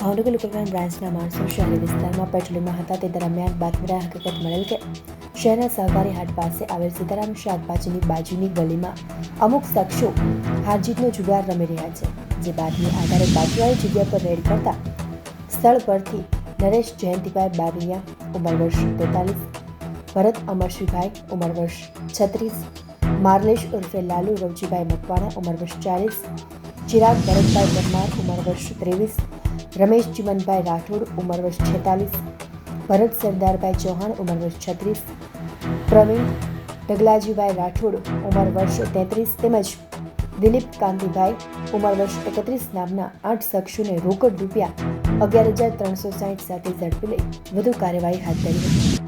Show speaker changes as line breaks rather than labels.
Bhavnagar local crime બ્રાન્ચના માણસો શહેરી વિસ્તારમાં પેટ્રોલિંગમાં હતા તે દરમિયાન બાતમીદાર હકીકત મળેલ કે શહેરના સહકારી હાટ પાસે આવેલ સીતારામ શાકભાજીની બાજુની ગલીમાં અમુક શખ્સો હારજીતનો જુગાર રમી રહ્યા છે. જે બાતમી આધારે બાજુવાળી જગ્યા પર રેડ કરતા સ્થળ પરથી નરેશ જયંતિભાઈ બારૈયા ઉંમર વર્ષ 43, ભરત અમરશીભાઈ ઉંમર વર્ષ 36, માર્લેશ ઉર્ફે લાલુ રવજીભાઈ મકવાણા ઉંમર વર્ષ 40, ચિરાગ ભરતભાઈ પરમાર ઉંમર વર્ષ 23, રમેશ ચિમનભાઈ રાઠોડ ઉંમર વર્ષ 46, ભરત સરદારભાઈ ચૌહાણ ઉંમર વર્ષ 36, પ્રવીણ ઢગલાજીભાઈ રાઠોડ ઉંમર વર્ષ 33 તેમજ દિલીપ કાંતિભાઈ ઉંમર વર્ષ 31 નામના 8 શખ્સોને રોકડ રૂપિયા 11,360 સાથે ઝડપી લઈ વધુ કાર્યવાહી હાથ ધરી હતી.